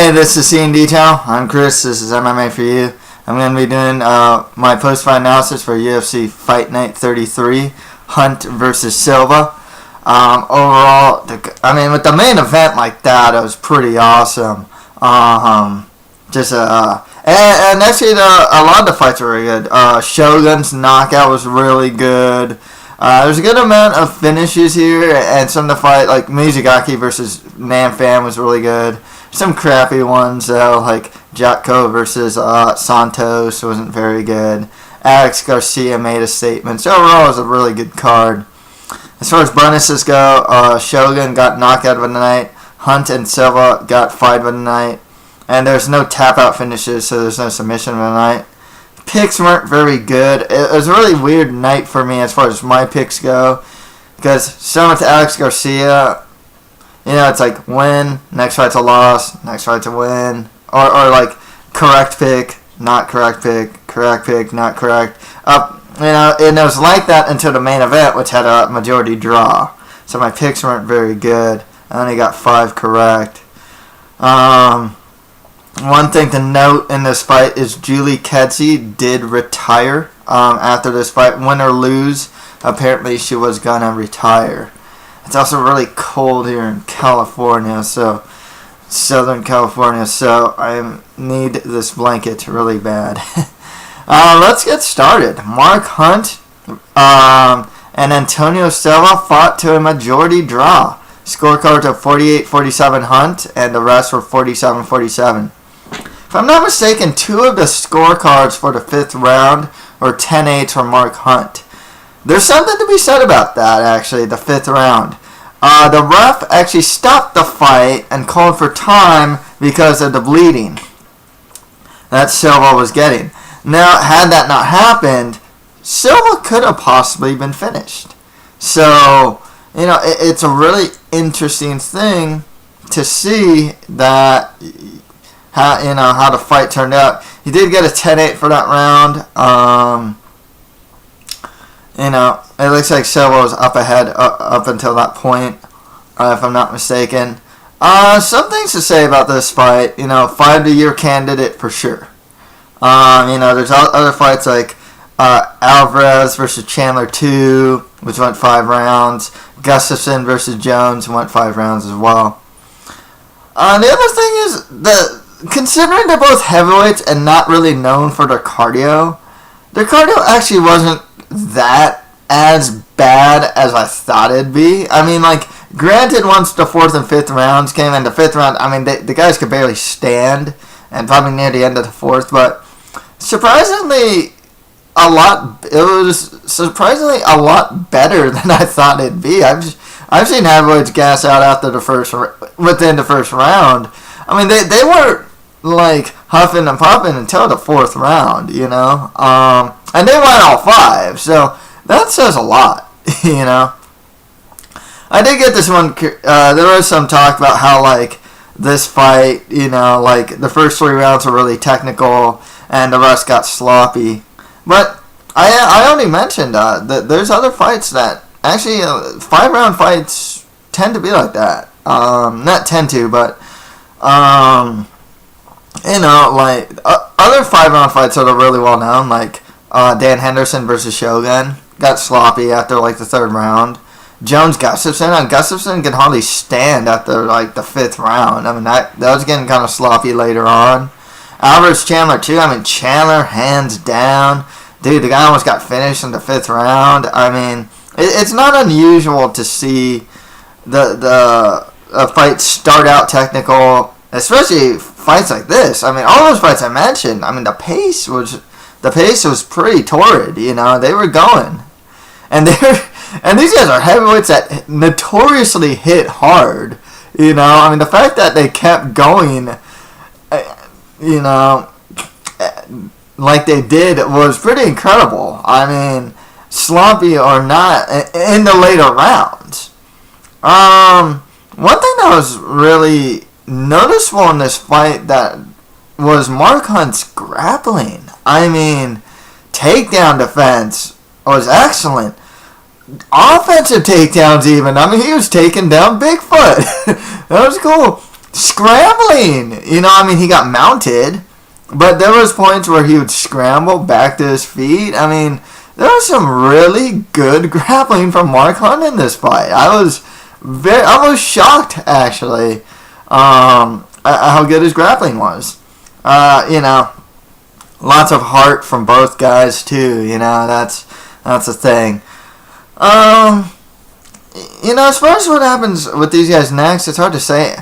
Hey, this is C in Detail. I'm Chris. This is MMA for you. I'm going to be doing my post-fight analysis for UFC Fight Night 33, Hunt versus Silva. Overall, with the main event like that, it was pretty awesome. And actually, a lot of the fights were really good. Shogun's knockout was really good. There's a good amount of finishes here, and some of the fight, like Mizugaki versus Nanfan, was really good. Some crappy ones, though, like Jotko versus Santos wasn't very good. Alex Garcia made a statement. So overall, it was a really good card. As far as bonuses go, Shogun got knockout of the night. Hunt and Silva got fight of the night. And there's no tap-out finishes, so there's no submission of the night. Picks weren't very good. It was a really weird night for me as far as my picks go. Because similar to Alex Garcia, it's like win, next fight's a loss, next fight's a win. Or like correct pick, not correct pick, not correct. And it was like that until the main event, which had a majority draw. So my picks weren't very good. I only got 5 correct. One thing to note in this fight is Julie Kedzie did retire after this fight. Win or lose, apparently she was going to retire. It's also really cold here in California, Southern California, so I need this blanket really bad. Let's get started. Mark Hunt and Antonio Silva fought to a majority draw. Scorecards of 48-47 Hunt, and the rest were 47-47. If I'm not mistaken, 2 of the scorecards for the 5th round were 10-8 for Mark Hunt. There's something to be said about that, actually, the 5th round. The ref actually stopped the fight and called for time because of the bleeding that Silva was getting. Now, had that not happened, Silva could have possibly been finished. So, it's a really interesting thing to see that how the fight turned out. He did get a 10-8 for that round. It looks like Silva was up ahead up until that point, if I'm not mistaken. Some things to say about this fight. Fight of the year candidate for sure. There's other fights like Alvarez versus Chandler 2, which went 5 rounds. Gustafsson versus Jones went 5 rounds as well. The other thing is that considering they're both heavyweights and not really known for their cardio actually wasn't that as bad as I thought it'd be. Granted, once the 4th and 5th rounds came, and the 5th round, the guys could barely stand, and probably near the end of the 4th, but surprisingly, it was surprisingly a lot better than I thought it'd be. I've seen heavyweights gas out after within the first round. They weren't like huffing and puffing until the 4th round, and they won all 5, so that says a lot, I did get this one. There was some talk about how this fight, the first 3 rounds were really technical and the rest got sloppy. But I only mentioned that there's other fights that actually 5-round fights tend to be like that. Not tend to, but other 5-round fights that are really well known, like Dan Henderson versus Shogun, got sloppy after the 3rd round. Jones Gustafsson could hardly stand after the 5th round. That was getting kind of sloppy later on. Alvarez Chandler too. Chandler hands down. Dude, the guy almost got finished in the 5th round. It's not unusual to see the fight start out technical, especially fights like this. All those fights I mentioned. The pace was pretty torrid. They were going, and these guys are heavyweights that notoriously hit hard. The fact that they kept going, like they did, was pretty incredible. Sloppy or not, in the later rounds. One thing that was really noticeable in this fight that was Mark Hunt's grappling. Takedown defense was excellent. Offensive takedowns even. He was taking down Bigfoot. That was cool. scrambling. You know, I mean, he got mounted, but there was points where he would scramble back to his feet. I mean, there was some really good grappling from Mark Hunt in this fight. I was almost shocked, actually, at how good his grappling was. You know, lots of heart from both guys too. You know, that's the thing. You know, as far as what happens with these guys next, it's hard to say.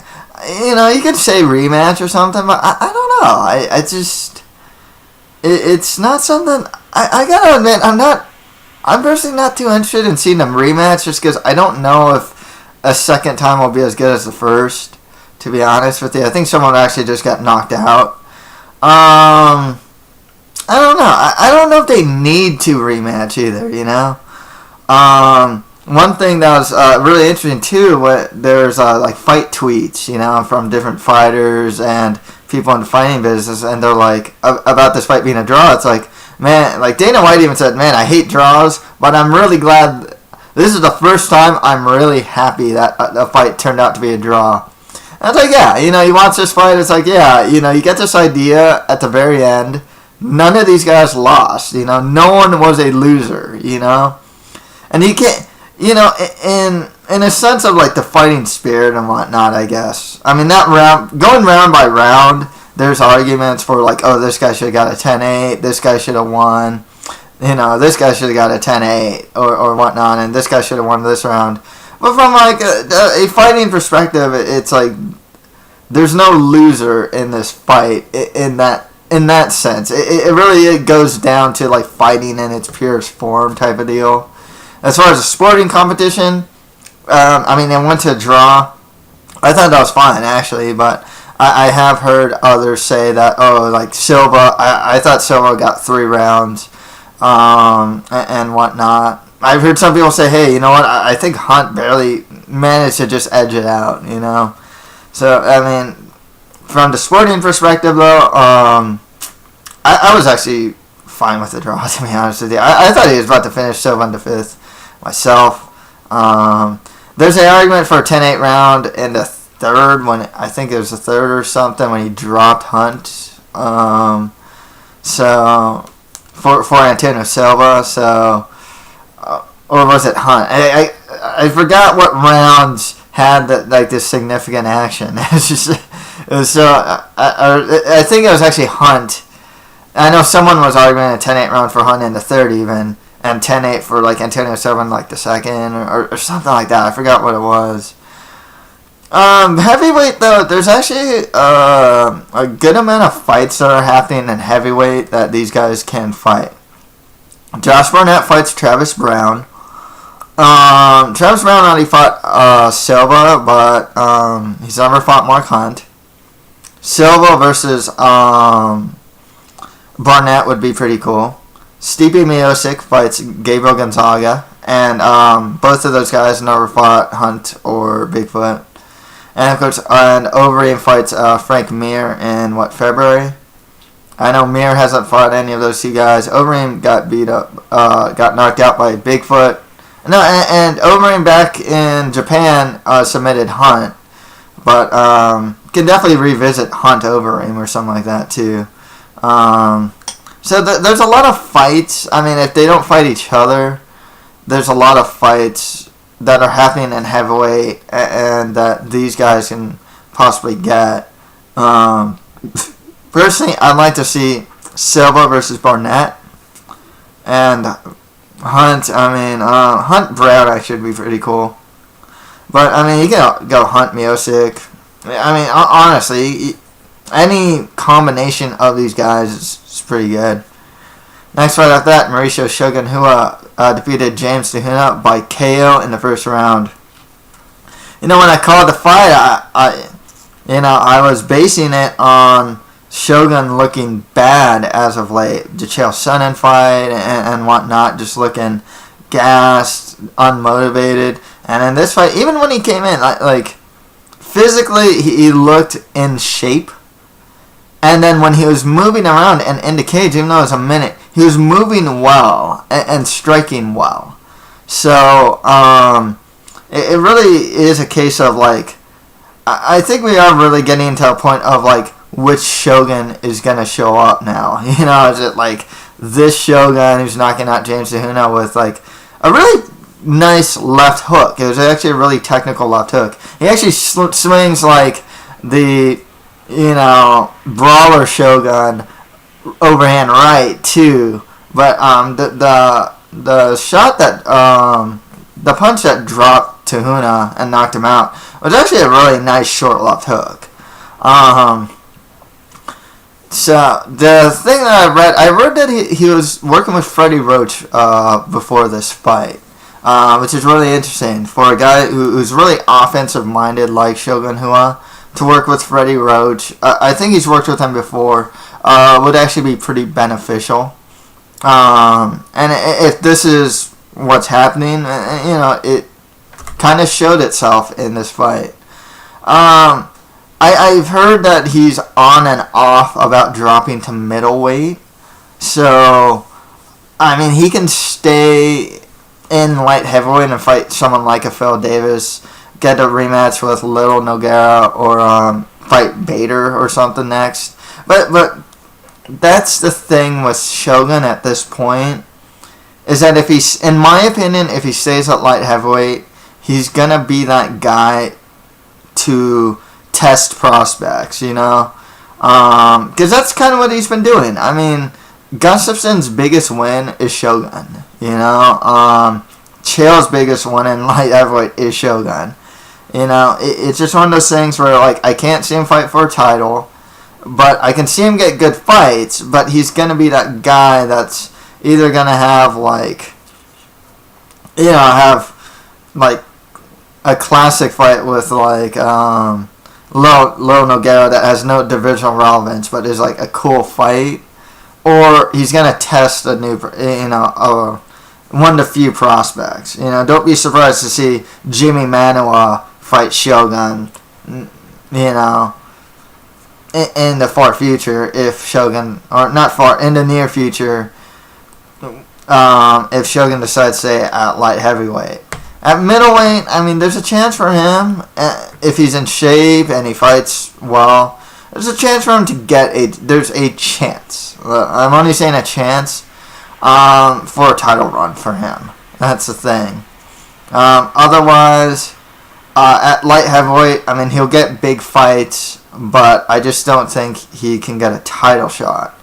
You know, you could say rematch or something, but I don't know. I just it's not something. I gotta admit, I'm personally not too interested in seeing them rematch, just because I don't know if a second time will be as good as the first. To be honest with you, I think someone actually just got knocked out. I don't know. I don't know if they need to rematch either, you know? One thing that was really interesting too, there's like fight tweets, you know, from different fighters and people in the fighting business, and they're like, about this fight being a draw, it's like, man, like Dana White even said, man, I hate draws, but I'm really glad, this is the first time I'm really happy that the fight turned out to be a draw. And it's like, yeah, you know, you watch this fight, it's like, yeah, you know, you get this idea at the very end, none of these guys lost, you know, no one was a loser, you know, and you can't, you know, in a sense of like the fighting spirit and whatnot, I guess. I mean, that round, going round by round, there's arguments for like, oh, this guy should have got a 10-8, this guy should have won, you know, this guy should have got a 10-8 or whatnot, and this guy should have won this round. But from like a fighting perspective, it's like there's no loser in this fight in that sense. It really goes down to like fighting in its purest form type of deal. As far as a sporting competition, I mean, it went to a draw. I thought that was fine, actually, but I have heard others say that, oh, like Silva, I thought Silva got 3 rounds and whatnot. I've heard some people say, hey, you know what, I think Hunt barely managed to just edge it out, you know. So, I mean, from the sporting perspective, though, I was actually fine with the draw, to be honest with you. I thought he was about to finish Silva in the 5th myself. There's an argument for a 10-8 round in the 3rd, when I think it was the 3rd or something, when he dropped Hunt. So, for Antonio Silva, so... or was it Hunt? I forgot what rounds had like this significant action. It was so I think it was actually Hunt. I know someone was arguing a 10-8 round for Hunt in the 3rd even, and 10-8 for like Antonio Silva in like the 2nd or something like that. I forgot what it was. Heavyweight though, there's actually a good amount of fights that are happening in heavyweight that these guys can fight. Josh Barnett fights Travis Brown. Travis Brown already fought Silva, but he's never fought Mark Hunt. Silva versus Barnett would be pretty cool. Stipe Miocic fights Gabriel Gonzaga, and both of those guys never fought Hunt or Bigfoot. And of course, Overeem fights Frank Mir in February. I know Mir hasn't fought any of those 2 guys. Overeem got beat up, got knocked out by Bigfoot. No, and Overeem back in Japan submitted Hunt, but can definitely revisit Hunt Overeem or something like that too. So there's a lot of fights. I mean, if they don't fight each other, there's a lot of fights that are happening in heavyweight and that these guys can possibly get. Personally, I'd like to see Silva versus Barnett, and Hunt. I mean, Hunt Brown actually would be pretty cool. But I mean, you can go Hunt Miocic. I mean, honestly, any combination of these guys is pretty good. Next fight after that, Mauricio Shogun Hua defeated James DeHuna by KO in the 1st round. You know, when I called the fight, I was basing it on Shogun looking bad as of late. The Chael Sonnen fight and whatnot, just looking gassed, unmotivated. And in this fight, even when he came in, like physically, he looked in shape. And then when he was moving around and in the cage, even though it was a minute, he was moving well and striking well. So it really is a case of like I think we are really getting to a point of like which Shogun is gonna show up now. You know, is it like this Shogun who's knocking out James Tahuna with like a really nice left hook? It was actually a really technical left hook. He actually swings like the, you know, brawler Shogun overhand right too. But the shot that the punch that dropped Tahuna and knocked him out was actually a really nice short left hook. So the thing that I read that he was working with Freddie Roach before this fight, which is really interesting for a guy who's really offensive minded like Shogun Rua to work with Freddie Roach. I think he's worked with him before. Would actually be pretty beneficial. And if this is what's happening, you know, it kind of showed itself in this fight. I've heard that he's on and off about dropping to middleweight. So, I mean, he can stay in light heavyweight and fight someone like a Phil Davis, get a rematch with Little Nogueira, or fight Bader or something next. But that's the thing with Shogun at this point, is that if he's, in my opinion, if he stays at light heavyweight, he's gonna be that guy to test prospects, you know, because that's kind of what he's been doing. I mean, Gustafson's biggest win is Shogun, you know. Chael's biggest win in light heavyweight is Shogun. You know, it's just one of those things where, like, I can't see him fight for a title, but I can see him get good fights, but he's going to be that guy that's either going to have, like, you know, a classic fight with, like, Low Nogueira that has no divisional relevance, but is, like, a cool fight, or he's going to test a new, you know, one of the few prospects. You know, don't be surprised to see Jimmy Manuwa fight Shogun, you know, in the far future, if Shogun, or not far, in the near future, if Shogun decides to stay at light heavyweight. At middleweight, I mean, there's a chance for him, if he's in shape and he fights well, there's a chance for him to there's a chance. I'm only saying a chance, for a title run for him. That's the thing. Otherwise, at light heavyweight, I mean, he'll get big fights, but I just don't think he can get a title shot.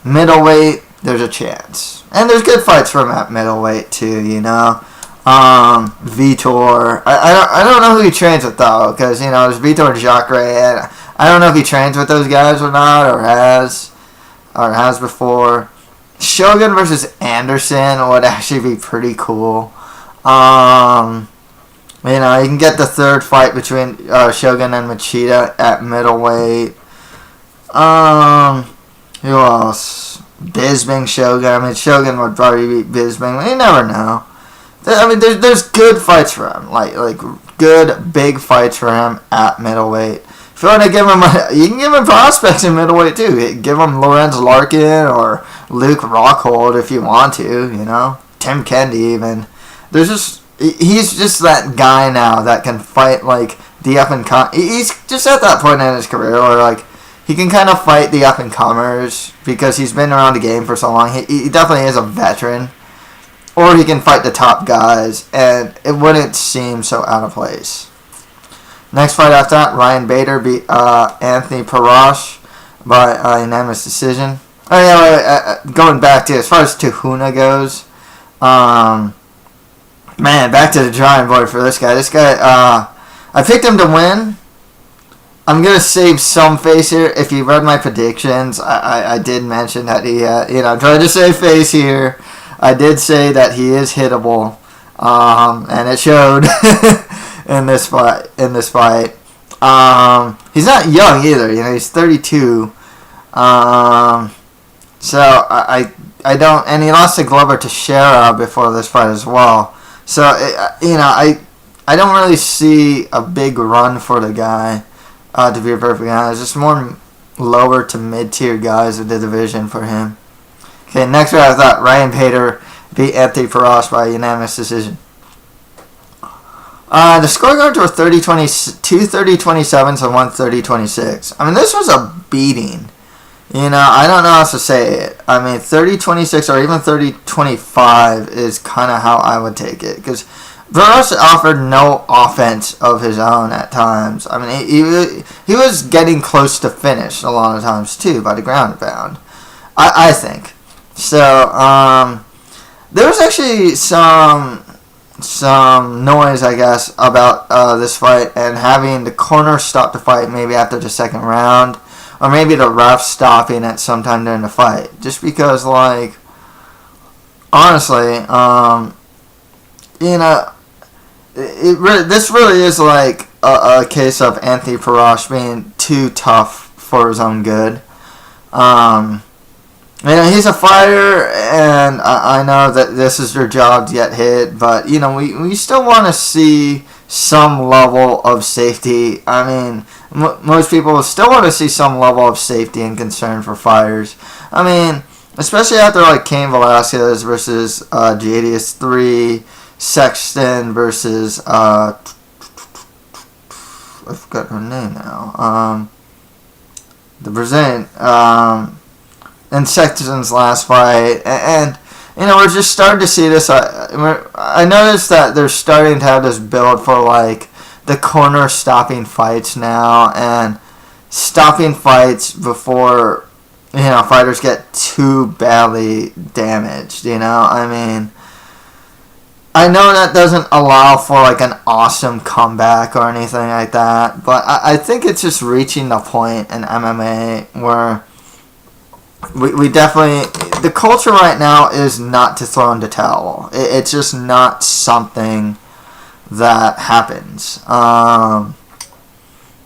Middleweight, there's a chance. And there's good fights for him at middleweight, too, you know. Vitor. I don't know who he trains with, though, because, you know, there's Vitor Jacare, and I don't know if he trains with those guys or not, or has before. Shogun versus Anderson would actually be pretty cool. You know, you can get the third fight between Shogun and Machida at middleweight. Who else? Bisping, Shogun. I mean, Shogun would probably beat Bisping. You never know. I mean, there's good fights for him. Like good, big fights for him at middleweight. If you want to give him, you can give him prospects in middleweight, too. Give him Lorenz Larkin or Luke Rockhold if you want to, you know. Tim Kendi, even. He's just that guy now that can fight, like, the up-and-comers. He's just at that point in his career where, like, he can kind of fight the up-and-comers because he's been around the game for so long. He definitely is a veteran. Or he can fight the top guys, and it wouldn't seem so out of place. Next fight after that, Ryan Bader beat Anthony Parash by unanimous decision. Oh, yeah, going back to, as far as Tahuna goes, man, back to the drawing board for this guy. This guy, I picked him to win. I'm going to save some face here. If you read my predictions, I did mention that he, you know, tried to save face here. I did say that he is hittable, and it showed in this fight. He's not young either. You know, he's 32. So I don't, and he lost to Glover Teixeira before this fight as well. So you know, I don't really see a big run for the guy. To be perfectly honest, just more lower to mid tier guys of the division for him. Okay, next fight I thought Ryan Bader beat Anthony Parash by unanimous decision. The scorecards were 30-20, 2 30-27s and 1 30-26. I mean, this was a beating. You know, I don't know how else to say it. I mean, 30-26 or even 30-25 is kind of how I would take it. Because Burroughs offered no offense of his own at times. I mean, he was getting close to finish a lot of times, too, by the ground and pound. I think. So, there was actually some noise, I guess, about this fight and having the corner stop the fight maybe after the second round, or maybe the ref stopping it sometime during the fight, just because, like, honestly, you know, this really is like a case of Anthony Perosh being too tough for his own good. You know, he's a fighter, and I know that this is your job to get hit, but, you know, we still want to see some level of safety. I mean, most people still want to see some level of safety and concern for fighters. I mean, especially after, like, Cain Velasquez versus Jadius 3, Sexton versus, I forgot her name now, the Brazilian, in Sexton's last fight, and you know, we're just starting to see this. I noticed that they're starting to have this build for, like, the corner stopping fights now, and stopping fights before, you know, fighters get too badly damaged. You know, I mean, I know that doesn't allow for, like, an awesome comeback or anything like that, but I think it's just reaching the point in MMA where we definitely, the culture right now is not to throw in the towel. It's just not something that happens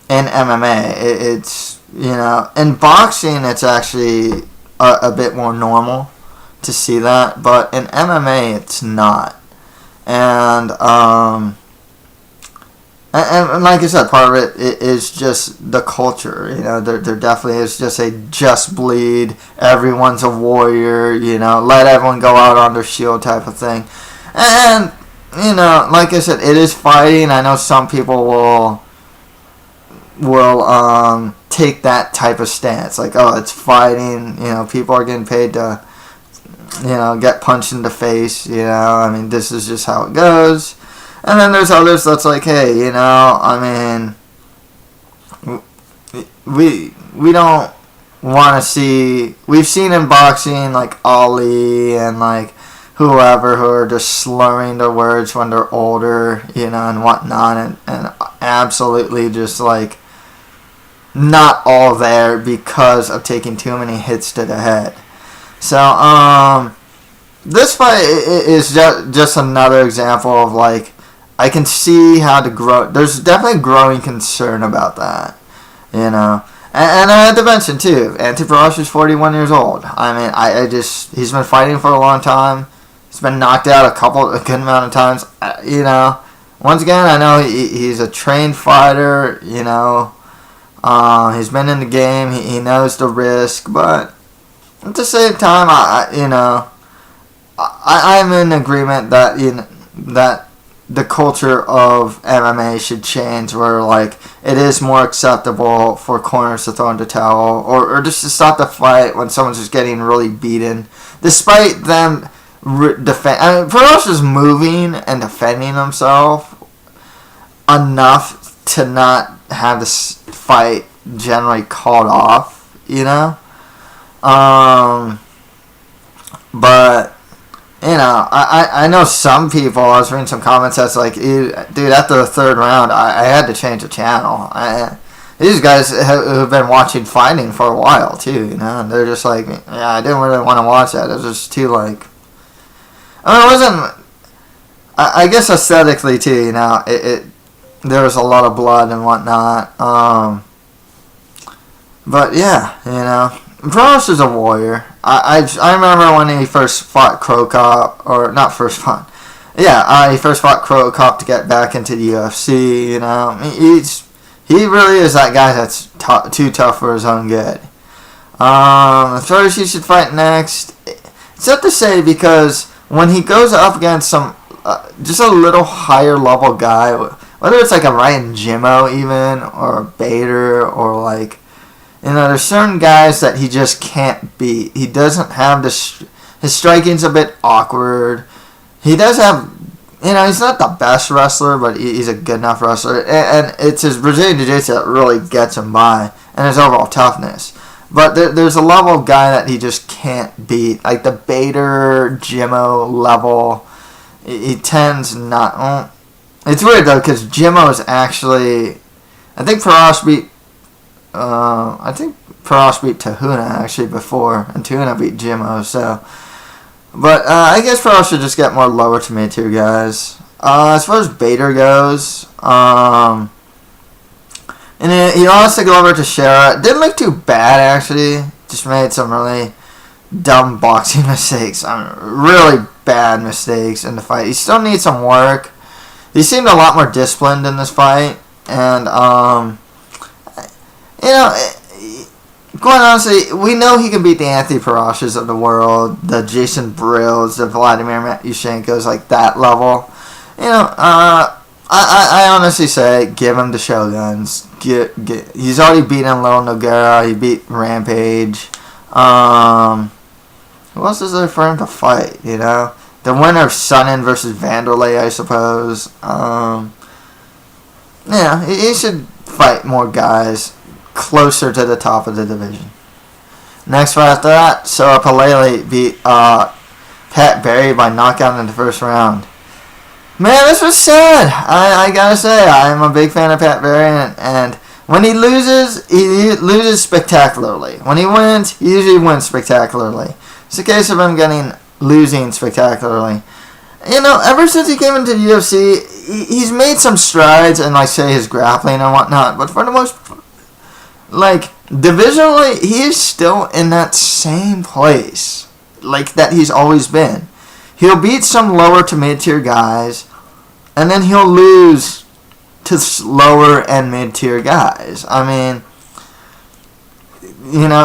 in MMA. It's, you know, in boxing it's actually a bit more normal to see that, but in MMA it's not. And like I said, part of it is just the culture. You know, there definitely is just a just bleed, everyone's a warrior, you know, let everyone go out on their shield type of thing. And, you know, like I said, it is fighting. I know some people will take that type of stance. Like, oh, it's fighting, you know, people are getting paid to, you know, get punched in the face, you know, I mean, this is just how it goes. And then there's others that's like, hey, you know, I mean, we don't want to see, we've seen in boxing, like, Ali and, like, whoever who are just slurring their words when they're older, you know, and whatnot, and absolutely just, like, not all there because of taking too many hits to the head. So, this fight is just another example of, like, I can see how to grow. There's definitely growing concern about that, you know. And I had to mention, too, Anthony Perosh is 41 years old. I mean, he's been fighting for a long time. He's been knocked out a good amount of times. You know, once again, I know he's a trained fighter, you know. He's been in the game. He knows the risk. But at the same time, I'm in agreement that, you know, that the culture of MMA should change, where, like, it is more acceptable for corners to throw in the towel or just to stop the fight when someone's just getting really beaten, despite them defend. I mean, Perosh is moving and defending himself enough to not have this fight generally called off, you know. But, you know, I know some people, I was reading some comments that's like, dude, after the third round, I had to change the channel. These guys who've been watching fighting for a while, too, you know, and they're just like, yeah, I didn't really want to watch that. It was just too, like, I mean, it wasn't, I guess aesthetically, too, you know, there was a lot of blood and whatnot. But, yeah, you know, Perosh is a warrior. I remember when he first fought Crow Cop, or not first fought, yeah, he first fought Crow Cop to get back into the UFC, you know. He really is that guy that's too tough for his own good. As far as he should fight next, it's tough to say because when he goes up against some just a little higher level guy, whether it's like a Ryan Jimmo even, or a Bader, or like, there's certain guys that he just can't beat. He doesn't have his striking's a bit awkward. He does have, he's not the best wrestler, but he's a good enough wrestler. And it's his Brazilian Jiu-Jitsu that really gets him by, and his overall toughness. But there's a level of guy that he just can't beat. Like the Bader, Jimmo level, he tends not... Well, it's weird, though, because Jimmo is actually... I think Parash beat Tahuna, actually, before. And Tahuna beat Jimmo, so... But I guess Parash should just get more lower to mid-tier guys. As far as Bader goes... And he lost to Glover Teixeira. Didn't look too bad, actually. Just made some really dumb boxing mistakes. Really bad mistakes in the fight. He still needs some work. He seemed a lot more disciplined in this fight. And, quite honestly, we know he can beat the Anthony Parashas of the world, the Jason Brills, the Vladimir Matyushenko's, like that level. I honestly say, give him the Shoguns. He's already beaten Little Nogueira. He beat Rampage. Who else is there for him to fight? The winner of Sonnen versus Vanderlei, I suppose. He should fight more guys closer to the top of the division. Next fight after that, Sora Palele beat Pat Barry by knockout in the first round. Man, this was sad. I gotta say, I'm a big fan of Pat Barry, and when he loses spectacularly. When he wins, he usually wins spectacularly. It's a case of him losing spectacularly. Ever since he came into the UFC, he's made some strides in, say, his grappling and whatnot, but for the most, divisionally, he is still in that same place, that he's always been. He'll beat some lower to mid-tier guys, and then he'll lose to lower and mid-tier guys. I mean,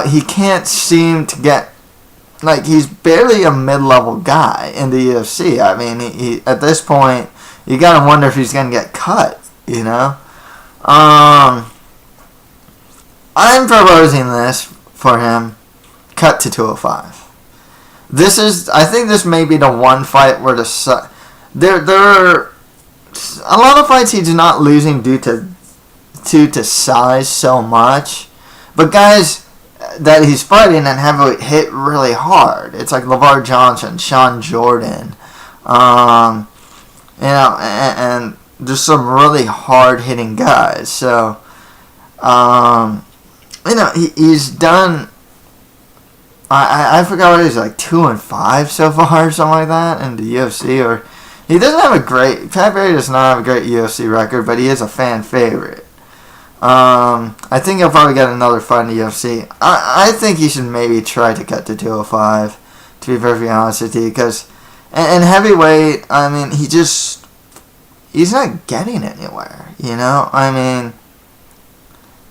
he can't seem to get... he's barely a mid-level guy in the UFC. I mean, he at this point, you gotta wonder if he's gonna get cut, I'm proposing this for him, cut to 205. I think this may be the one fight where there are a lot of fights he's not losing due to size so much, but guys that he's fighting and heavyweight hit really hard. It's like LeVar Johnson, Sean Jordan, and just some really hard hitting guys. So, he's done. I forgot what it is, 2-5 so far, or something like that, in the UFC. Or he doesn't have Pat Barry does not have a great UFC record, but he is a fan favorite. I think he'll probably get another fight in the UFC. I think he should maybe try to cut to 205, to be perfectly honest with you, because in heavyweight, I mean, he's not getting anywhere, I mean,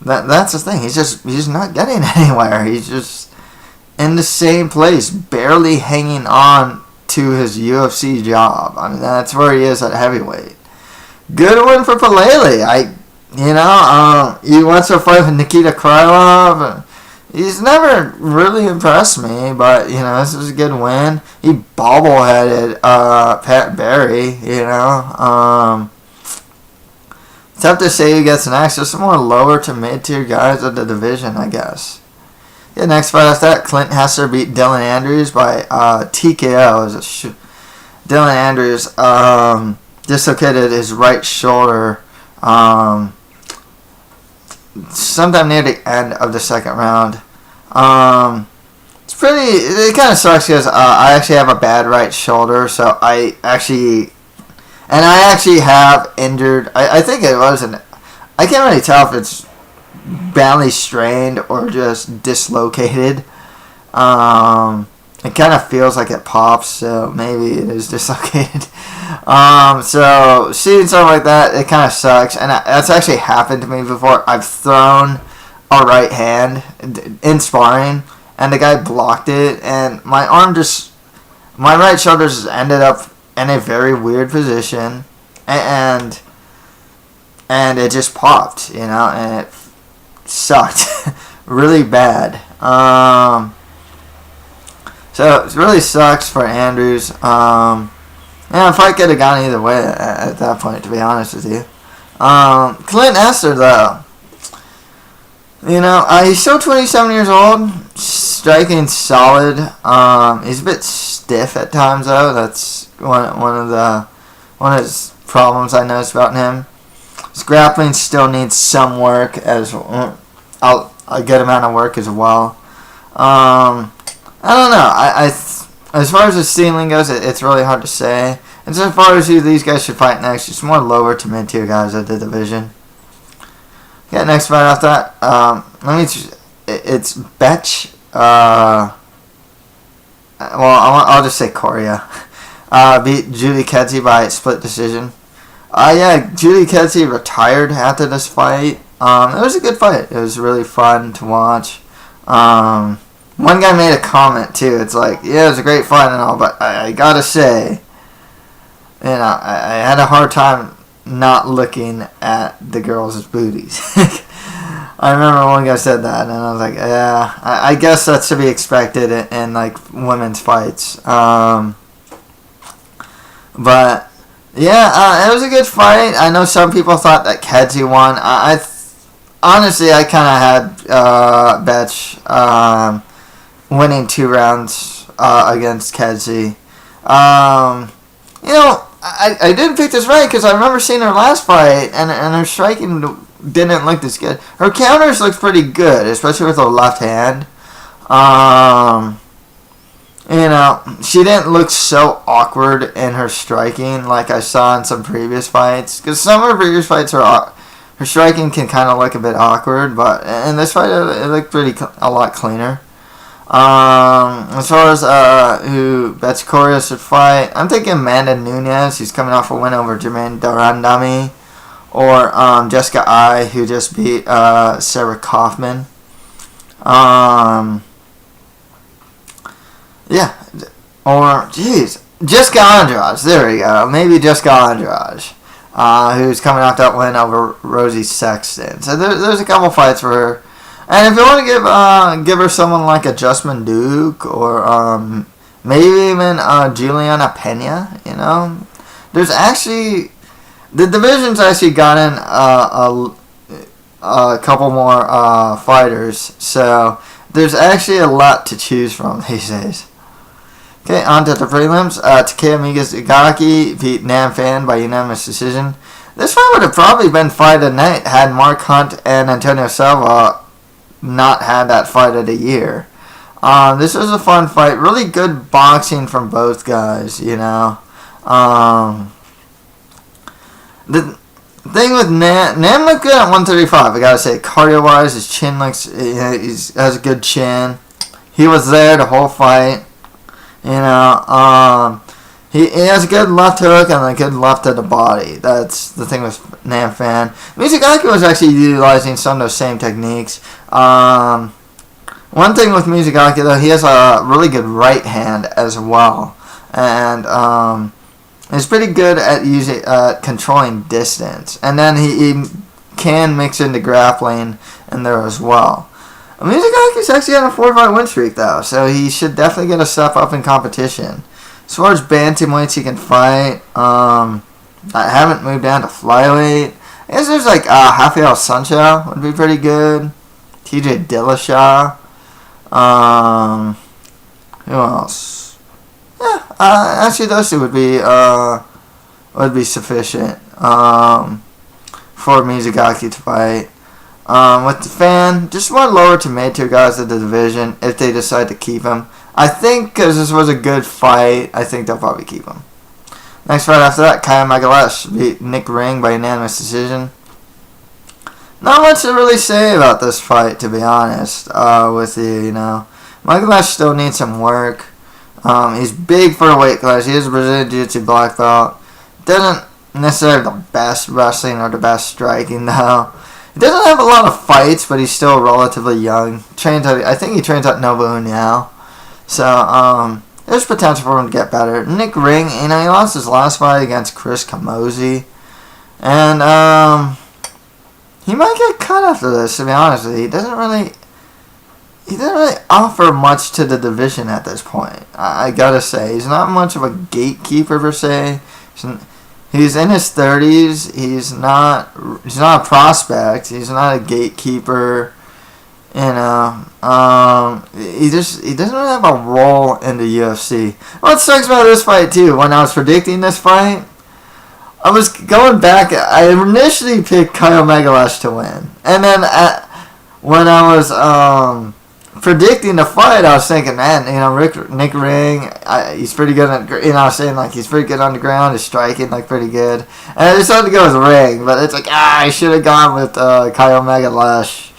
that's the thing. He's not getting anywhere. He's just in the same place, barely hanging on to his UFC job. I mean, that's where he is at heavyweight. Good win for Palele. He wants to fight with Nikita Krylov. He's never really impressed me, but, this was a good win. He bobble-headed Pat Barry, tough to say who gets next. Just some more lower to mid-tier guys of the division, I guess. Yeah, next fight after that, Clint Hessler beat Dylan Andrews by TKO. Dylan Andrews dislocated his right shoulder sometime near the end of the second round. It kind of sucks because I actually have a bad right shoulder, so I actually have injured, I think it was I can't really tell if it's badly strained or just dislocated. It kind of feels like it pops, so maybe it is dislocated. So seeing something like that, it kind of sucks, and that's actually happened to me before. I've thrown a right hand in sparring, and the guy blocked it, and my right shoulder just ended up in a very weird position, and it just popped, and it sucked really bad. So it really sucks for Andrews. The fight could have gone either way at that point, to be honest with you. Clint Esther, though, he's still 27 years old, striking solid. He's a bit stiff at times, though. That's one of his problems I noticed about him. His grappling still needs some work, a good amount of work as well. I don't know. As far as the ceiling goes, it's really hard to say. And so as far as who these guys should fight next, it's more lower to mid-tier guys of the division. Okay, next fight after that. It's Betch. I'll just say Coria. Beat Julie Kedzie by split decision. Julie Kedzie retired after this fight. It was a good fight. It was really fun to watch. One guy made a comment too. It's like, yeah, it was a great fight and all, but I gotta say, I had a hard time not looking at the girls' booties. I remember one guy said that, and I was like, yeah, I guess that's to be expected in like women's fights. But yeah, it was a good fight. I know some people thought that Kedzie won. Honestly, I kind of had Betch winning 2 rounds against Kedzie. I didn't pick this fight because I remember seeing her last fight, and her striking didn't look this good. Her counters looked pretty good, especially with her left hand. She didn't look so awkward in her striking like I saw in some previous fights. Because some of her previous fights, her striking can kind of look a bit awkward, but in this fight, it looked a lot cleaner. As far as who Betch Coria should fight, I'm thinking Amanda Nunes, who's coming off a win over Jermaine Durandamy, or Jessica Ai, who just beat Sarah Kaufman. Jessica Andrade. There we go. Maybe Jessica Andrade, who's coming off that win over Rosie Sexton. So there's a couple fights for her. And if you want to give her someone like a Justman Duke or maybe even Juliana Pena, there's actually the division's actually gotten a couple more fighters, so there's actually a lot to choose from these days. Okay, on to the prelims. Takeya Miyazaki beat Nam Fan by unanimous decision. This fight would have probably been fight of the night had Mark Hunt and Antonio Silva not had that fight of the year. This was a fun fight. Really good boxing from both guys, The thing with Nam looked good at 135, I gotta say. Cardio-wise, his chin looks, he has a good chin. He was there the whole fight. He has a good left hook and a good left of the body. That's the thing with Nam Fan. Miyazaki was actually utilizing some of those same techniques. One thing with Miyazaki, though, he has a really good right hand as well. And he's pretty good at controlling distance. And then he can mix into grappling in there as well. Miyazaki actually on a 4-fight win streak, though, so he should definitely get a step up in competition. As far as bantamweights he can fight, I haven't moved down to flyweight. I guess there's like Rafael Sancho would be pretty good. TJ Dillashaw. Who else? Yeah, actually those two would be sufficient for Miyazaki to fight. With the Fan, just one lower to mid-tier guys of the division if they decide to keep him. I think because this was a good fight, I think they'll probably keep him. Next fight after that, Kaya Magalesh beat Nick Ring by unanimous decision. Not much to really say about this fight, to be honest, with you, Magalesh still needs some work. He's big for a weight class. He is a Brazilian Jiu-Jitsu black belt. Doesn't necessarily have the best wrestling or the best striking, though. He doesn't have a lot of fights, but he's still relatively young. I think he trains at Nova União. So, there's potential for him to get better. Nick Ring, he lost his last fight against Chris Camozzi. And, he might get cut after this, to be honest with you. He doesn't really offer much to the division at this point. I gotta say, he's not much of a gatekeeper per se. He's in his 30s. He's not a prospect. He's not a gatekeeper. He doesn't really have a role in the UFC. What sucks about this fight too, when I was predicting this fight, I was going back. I initially picked Kyle Megalash to win, and then when I was predicting the fight, I was thinking, man, Nick Ring, he's pretty good at, I was saying like he's pretty good on the ground, his striking like pretty good, and I decided to go with Ring, but it's like I should have gone with Kyle Megalash,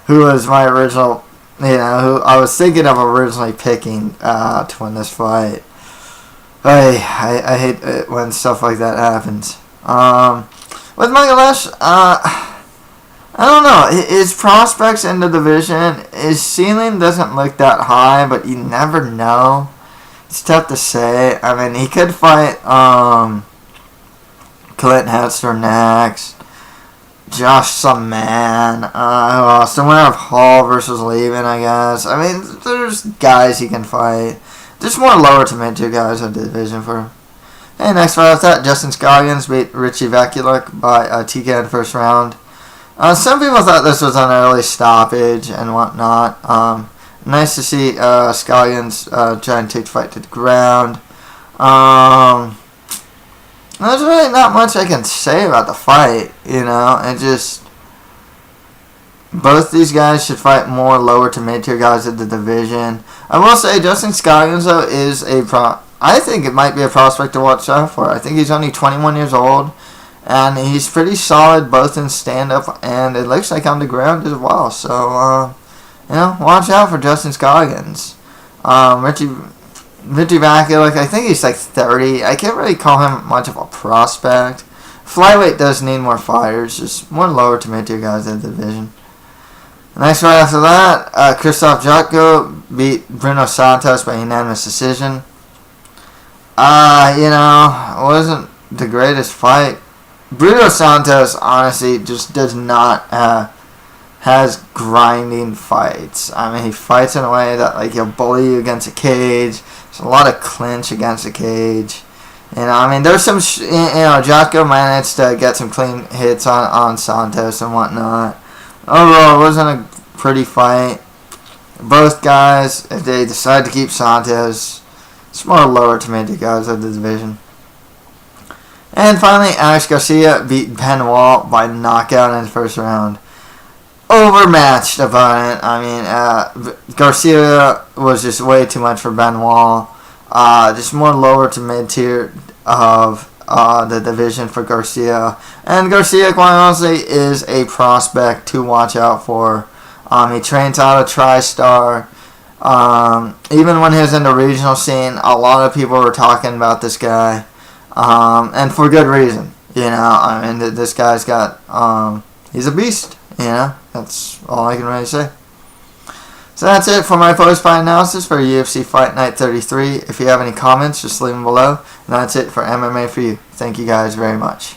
who was my original, who I was thinking of originally picking to win this fight. I hate it when stuff like that happens. With Megalash, I don't know. His prospects in the division, his ceiling doesn't look that high, but you never know. It's tough to say. I mean, he could fight Clint Hester next. Josh Saman. Who else? The winner of Hall versus Levin, I guess. I mean, there's guys he can fight. There's more lower to mid-tier guys in the division for him. And next fight after that, Justin Scoggins beat Richie Vaculuk by TK in the first round. Some people thought this was an early stoppage and whatnot. Nice to see Scoggins try and take the fight to the ground. There's really not much I can say about the fight, and just both these guys should fight more lower to mid-tier guys in the division. I will say Justin Scoggins, though, is I think it might be a prospect to watch out for. I think he's only 21 years old, and he's pretty solid both in stand-up and it looks like on the ground as well. So, watch out for Justin Scoggins. Richie Vaculuk, I think he's like 30. I can't really call him much of a prospect. Flyweight does need more fighters, just more lower to mid-tier guys in the division. Next fight after that, Krzysztof Jotko beat Bruno Santos by unanimous decision. It wasn't the greatest fight. Bruno Santos, honestly, just does not has grinding fights. I mean, he fights in a way that he'll bully you against a cage. There's a lot of clinch against a cage. There's some, Jotko managed to get some clean hits on Santos and whatnot. Overall, it wasn't a pretty fight. Both guys, if they decide to keep Santos, it's more lower to mid guys of the division. And finally, Alex Garcia beat Benoit by knockout in the first round. Overmatched opponent. Garcia was just way too much for Benoit. Just more lower to mid tier of the division for Garcia. And Garcia, quite honestly, is a prospect to watch out for. He trains out of TriStar. Even when he was in the regional scene, a lot of people were talking about this guy. And for good reason. This guy's got, he's a beast. That's all I can really say. So that's it for my post-fight analysis for UFC Fight Night 33. If you have any comments, just leave them below. And that's it for MMA for you. Thank you guys very much.